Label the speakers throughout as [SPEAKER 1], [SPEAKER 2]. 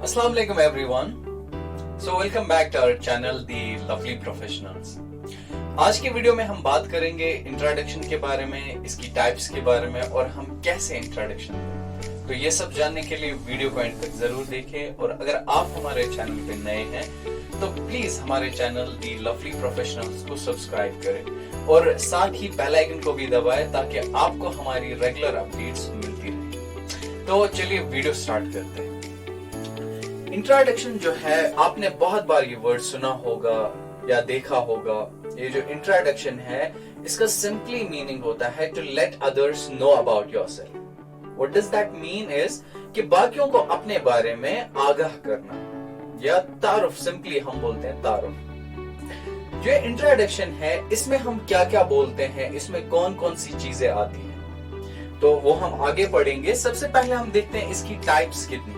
[SPEAKER 1] Assalamu alaikum everyone. So welcome back to our channel The Lovely Professionals. आज की video में हम बात करेंगे इंट्रोडक्शन के बारे में, इसकी टाइप्स के बारे में और हम कैसे इंट्रोडक्शन दें। तो ये सब जानने के लिए वीडियो को एंड तक जरूर देखें और अगर आप हमारे चैनल पे नए हैं तो प्लीज हमारे चैनल The Lovely Professionals को सब्सक्राइब करें और साथ ही बेल आइकन को भी दबाएं ताकि आपको हमारी रेगुलर अपडेट्स मिलती रहे। तो चलिए वीडियो स्टार्ट करते हैं। इंट्रोडक्शन जो है, आपने बहुत बार ये वर्ड सुना होगा या देखा होगा। ये जो इंट्रोडक्शन है इसका सिंपली मीनिंग होता है to let others know about yourself. What does that mean is कि बाकियों को अपने बारे में आगाह करना या तारुफ, सिंपली हम बोलते हैं तारुफ। जो इंट्रोडक्शन है इसमें हम क्या क्या बोलते हैं, इसमें कौन कौन सी चीजें आती हैं, तो वो हम आगे पढ़ेंगे। सबसे पहले हम देखते हैं इसकी टाइप्स कितनी।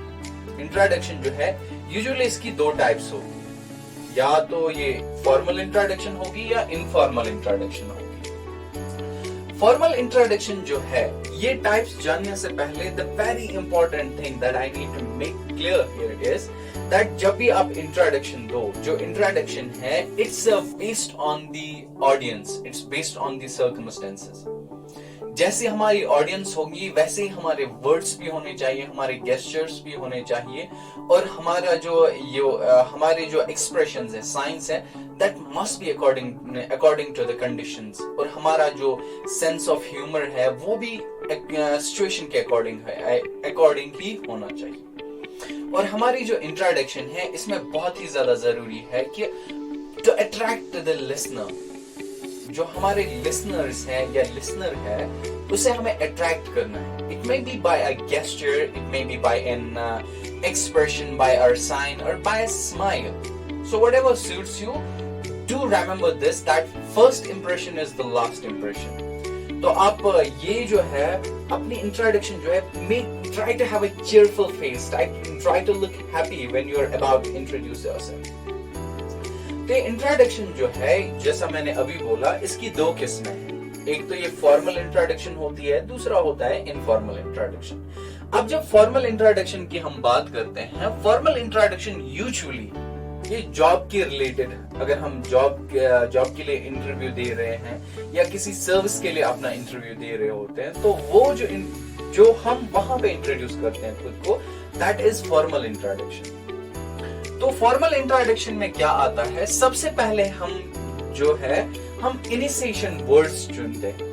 [SPEAKER 1] इंट्रोडक्शन जो है यूजुअली इसकी दो टाइप्स होगी, या तो ये फॉर्मल इंट्रोडक्शन होगी या इनफॉर्मल इंट्रोडक्शन होगी। फॉर्मल इंट्रोडक्शन जो है, ये टाइप्स जानने से पहले the very important thing that I need to make clear here is that जब भी आप इंट्रोडक्शन दो, जो इंट्रोडक्शन है it's based on the audience, it's based on the circumstances. जैसे हमारी ऑडियंस होगी वैसे ही हमारे वर्ड्स भी होने चाहिए, हमारे गेस्चर्स भी होने चाहिए और हमारा हमारे जो एक्सप्रेशंस है, साइंस है, that must be according to the conditions. और हमारा जो सेंस ऑफ ह्यूमर है वो भी सिचुएशन के अकॉर्डिंग ही होना चाहिए। और हमारी जो इंट्रोडक्शन है इसमें बहुत ही ज्यादा जरूरी है कि टू अट्रैक्ट द लिसनर, जो हमारे लिसनर्स हैं या लिसनर है उसे हमें अट्रैक्ट करना है। It may be by a gesture, it may be by an expression, by our sign और by a smile. So whatever suits you, do remember this that first impression is the last impression. तो आप ये जो है अपनी introduction जो है, try to have a cheerful face, try to look happy when you are about to introduce yourself. तो introduction जो है, जैसा मैंने अभी बोला, इसकी दो किस्में हैं। एक तो ये फॉर्मल इंट्रोडक्शन होती है, दूसरा होता है इनफॉर्मल इंट्रोडक्शन। अब जब फॉर्मल इंट्रोडक्शन की हम बात करते हैं, फॉर्मल इंट्रोडक्शन यूजुअली ये जॉब के रिलेटेड, अगर हम जॉब के लिए इंटरव्यू दे रहे हैं या किसी सर्विस के लिए अपना इंटरव्यू दे रहे होते हैं, तो वो जो हम वहां पे इंट्रोड्यूस करते हैं खुद को, दैट इज फॉर्मल इंट्रोडक्शन। तो फॉर्मल इंट्रोडक्शन में क्या आता है, सबसे पहले हम इनिशिएशन वर्ड्स चुनते हैं।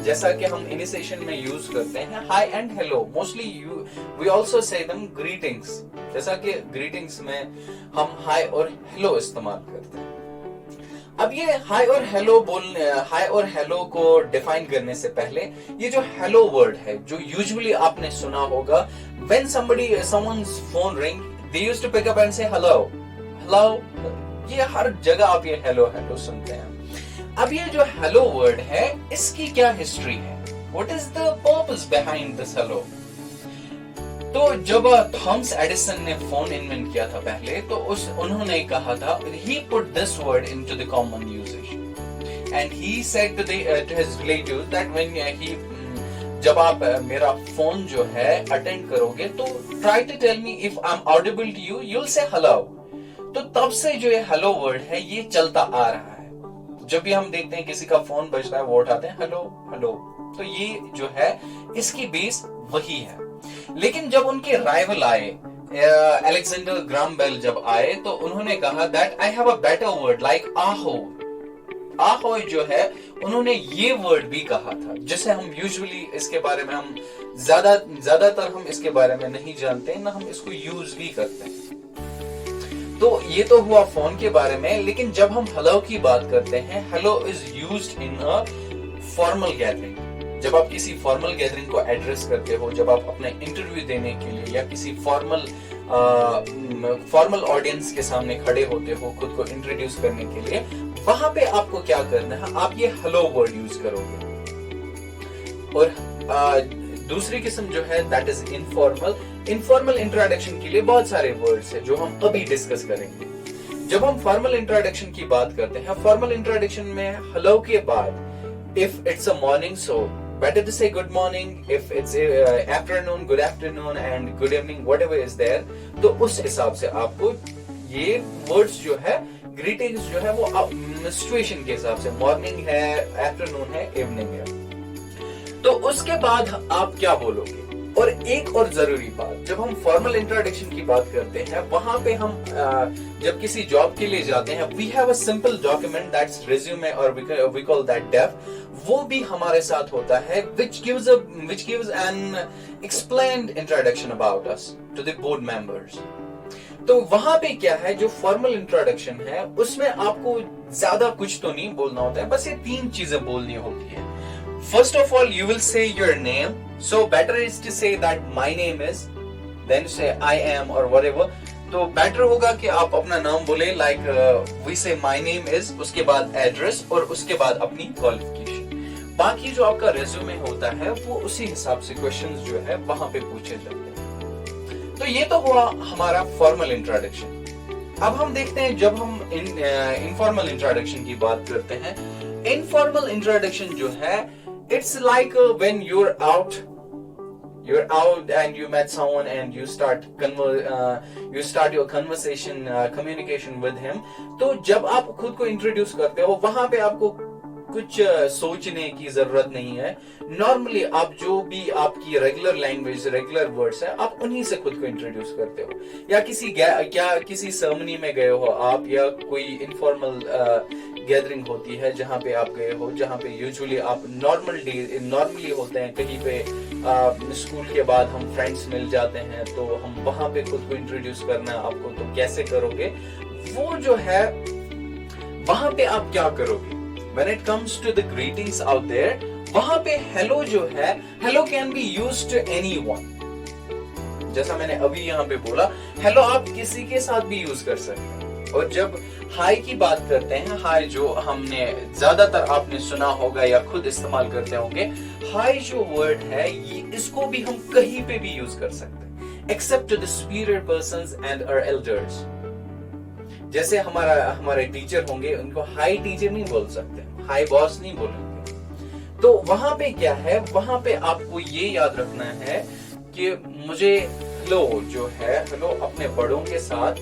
[SPEAKER 1] जैसा कि हम इनिशिएशन में यूज करते हैं hi and hello, mostly we also say them greetings. जैसा कि ग्रीटिंग्स में हम हाय और हेलो इस्तेमाल करते हैं। अब ये हाय और हेलो को डिफाइन करने से पहले, ये जो हेलो वर्ड है जो यूजुअली आपने सुना होगा, when someone's phone ring, they used to pick up and say hello, hello. ये हर जगह आप ये hello hello सुनते हैं। अब ये जो hello वर्ड है इसकी क्या हिस्ट्री है, what is the purpose behind this hello? तो जब थॉमस एडिसन ने फोन इन्वेंट किया था पहले, तो उन्होंने कहा था, he put this word into the common usage and he said to his relatives that when जब आप मेरा फोन जो है अटेंड करोगे तो try to tell me if I am audible to you, you'll say hello. तो तब से जो ये हेलो वर्ड है ये चलता आ रहा है। जब भी हम देखते हैं किसी का फोन बजता है, वो उठाते हैं हेलो हेलो, तो ये जो है इसकी बेस वही है। लेकिन जब उनके राइवल आए, अलेक्जेंडर ग्राहम बेल जब आए, तो उन्होंने कहा that I have a better word like आहो। आहो जो है उन्होंने ये वर्ड भी कहा था, जिसे हम यूजुअली इसके बारे में हम ज्यादातर हम इसके बारे में नहीं जानते, ना हम इसको यूज भी करते हैं। तो ये तो हुआ फोन के बारे में। लेकिन जब हम हेलो की बात करते हैं, hello is used in a formal gathering. जब आप किसी फॉर्मल गैदरिंग को एड्रेस करते हो, जब आप अपने इंटरव्यू देने के लिए या किसी फॉर्मल ऑडियंस के सामने खड़े होते हो खुद को इंट्रोड्यूस करने के लिए, वहां पे आपको क्या करना है, आप ये हेलो वर्ड यूज करोगे। और दूसरी किस्म जो है that is informal. Informal introduction के लिए बहुत सारे वर्ड्स हैं जो हम अभी डिस्कस करेंगे। जब हम फॉर्मल इंट्रोडक्शन की बात करते हैं, फॉर्मल इंट्रोडक्शन में हेलो के बाद if it's a morning, so better to say good morning. If it's afternoon, good afternoon, and good evening, whatever is there. तो उस हिसाब से आपको ये वर्ड्स जो है, ग्रीटिंग्स जो है, वो सिचुएशन के हिसाब से, मॉर्निंग है, आफ्टरनून है, इवनिंग है, तो उसके बाद आप क्या बोलोगे। और एक और जरूरी बात, जब हम फॉर्मल इंट्रोडक्शन की बात करते हैं, वहां पे हम जब किसी जॉब के लिए जाते हैं, we have a simple document that's resume और वी कॉल दैट डेफ, वो भी हमारे साथ होता है, which gives an explained introduction about us to the board members. तो वहां पे क्या है, जो फॉर्मल इंट्रोडक्शन है, उसमें आपको ज्यादा कुछ तो नहीं बोलना होता है, बस ये 3 चीजें बोलनी होती है। First of all, you will say your name. So better is to say that my name is, then say I am or whatever. तो better होगा कि आप अपना नाम बोले, like we say my name is, उसके बाद एड्रेस और उसके बाद अपनी क्वालिफिकेशन। बाकी जो आपका रेज्यूमे होता है, वो उसी हिसाब से क्वेश्चंस जो है वहां पे पूछे जाते हैं। तो ये तो हुआ हमारा फॉर्मल इंट्रोडक्शन। अब हम देखते हैं, जब हम इनफॉर्मल इंट्रोडक्शन की बात करते हैं, इनफॉर्मल इंट्रोडक्शन जो है, it's like when you're out and you met someone and you start your conversation, communication with him. तो जब आप खुद को इंट्रोड्यूस करते हो, वहां पे आपको कुछ सोचने की जरूरत नहीं है। नॉर्मली आप जो भी आपकी रेगुलर लैंग्वेज, रेगुलर वर्ड्स है, आप उन्हीं से खुद को इंट्रोड्यूस करते हो। या किसी सेरेमनी में गए हो आप, या कोई इनफॉर्मल गैदरिंग होती है जहां पे आप गए हो, जहां पे यूजुअली आप नॉर्मली होते हैं, कहीं पे स्कूल के बाद हम फ्रेंड्स मिल जाते हैं, तो हम वहां पे खुद को इंट्रोड्यूस करना आपको, तो कैसे करोगे, वो जो है वहां पे आप क्या करोगे। When it comes to the greetings out there, वहां पे hello जो है, hello can be used to anyone. जैसा मैंने अभी यहाँ पे बोला, hello आप किसी के साथ भी यूज कर सकते हैं। और जब हाय की बात करते हैं, हाय जो हमने ज्यादातर आपने सुना होगा या खुद इस्तेमाल करते होंगे, हाय जो वर्ड है, ये इसको भी हम कहीं पे भी यूज कर सकते हैं, except to the superior persons and our elders. जैसे हमारे टीचर होंगे, उनको हाई टीचर नहीं बोल सकते, हाई बॉस नहीं बोलेंगे। तो वहां पे क्या है, वहां पे आपको ये याद रखना है कि मुझे हेलो जो है, हेलो अपने बड़ों के साथ,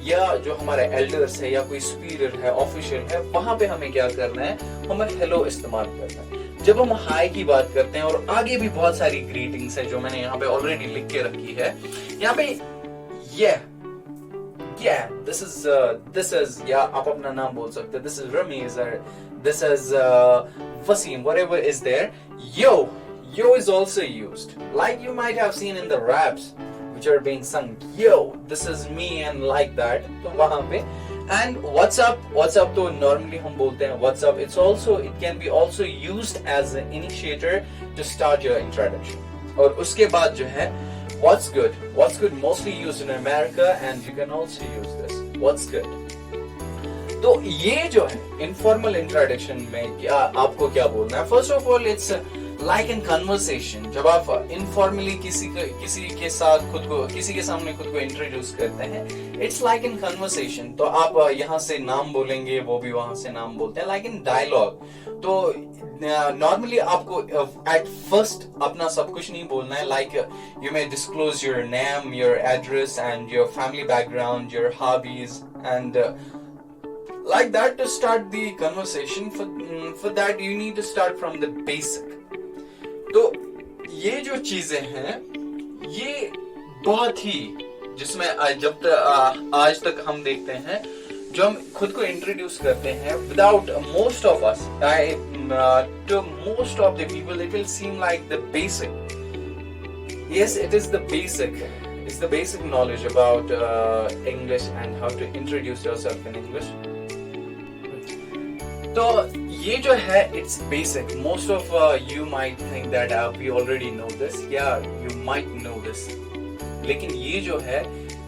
[SPEAKER 1] या जो हमारे एल्डर्स है, या कोई सुपीरियर है, ऑफिशियल है, वहां पे हमें क्या करना है, हमें हेलो इस्तेमाल करना है। जब हम हाई की बात करते हैं, और आगे भी बहुत सारी ग्रीटिंग्स है जो मैंने यहाँ पे ऑलरेडी लिख के रखी है, यहाँ पे this is या आप अपना नाम बोल सकते हैं, this is Ramiz, or this is Wasim, whatever is there. Yo is also used, like you might have seen in the raps which are being sung. Yo, this is me, and like that. तो वहां पे, and what's up तो normally हम बोलते हैं what's up. It can be also used as an initiator to start your introduction. और उसके बाद जो है what's good mostly used in America, and you can also use this, what's good. तो ये जो है इनफॉर्मल इंट्रोडक्शन में क्या आपको क्या बोलना है। First of all, it's like in conversation. जब आप इनफॉर्मली किसी के सामने खुद को इंट्रोड्यूस करते हैं, इट्स लाइक इन कन्वर्सेशन। तो आप यहाँ से नाम बोलेंगे, वो भी वहां से नाम बोलते हैं, लाइक इन डायलॉग। तो नॉर्मली आपको एट फर्स्ट अपना सब कुछ नहीं बोलना है, like you may disclose your name, your address, and your family background, your hobbies, and like that to start the conversation. For that you need to start from the basic. तो ये जो चीजें हैं, ये बहुत ही, जिसमें आज तक हम देखते हैं, जो हम खुद को इंट्रोड्यूस करते हैं, without most of us, to most of the people it will seem like the basic. Yes, it is the basic. It's the basic knowledge about English and how to introduce yourself in English. तो ये जो है, it's basic. Most of you might think that we already know this. Yeah, you might know this. लेकिन ये जो है,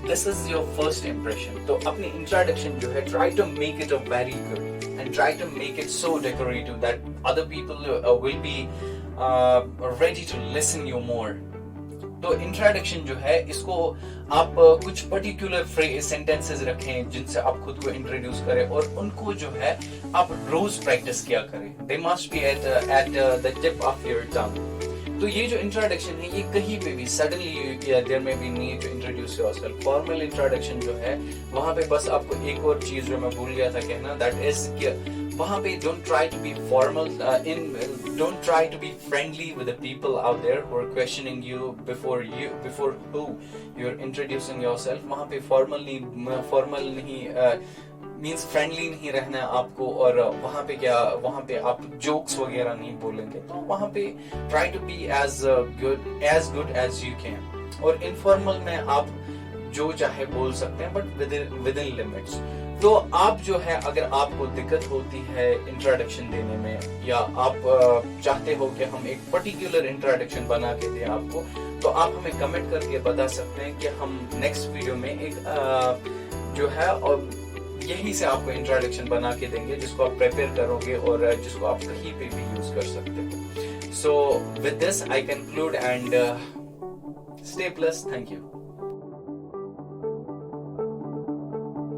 [SPEAKER 1] this is your first impression. तो अपनी introduction जो है, try to make it a very good, and try to make it so decorative that other people will be ready to listen you more. तो introduction जो है इसको आप कुछ पर्टिकुलर फ्रेज सेंटेंसेस रखें जिनसे आप खुद को इंट्रोड्यूस करें और उनको जो है आप रोज प्रैक्टिस किया करें। They must be at the tip of your tongue. तो ये जो इंट्रोडक्शन है ये कहीं पे भी suddenly there may be need to introduce yourself. Formal introduction जो है वहां पे बस आपको एक और चीज जो मैं भूल गया था कहना, दैट इज कि वहां पे don't try to be formal don't try to be friendly with the people out there who are questioning you before who you're introducing yourself। वहां पे formal नहीं मीन्स फ्रेंडली नहीं रहना है आपको, और वहां पे आप जोक्स वगैरह नहीं बोलेंगे। तो वहां पे try to be as good as you can. और इनफॉर्मल में आप जो चाहे बोल सकते हैं बट विद इन लिमिट्स। तो आप जो है अगर आपको दिक्कत होती है इंट्रोडक्शन देने में, या आप चाहते हो कि हम एक पर्टिकुलर इंट्रोडक्शन बना के दें आपको, तो आप हमें कमेंट करके बता सकते हैं कि हम नेक्स्ट वीडियो में एक जो है और यही से आपको इंट्रोडक्शन बना के देंगे जिसको आप प्रिपेयर करोगे और जिसको आप कहीं पे भी यूज कर सकते हो। So with this I conclude and stay plus. Thank you.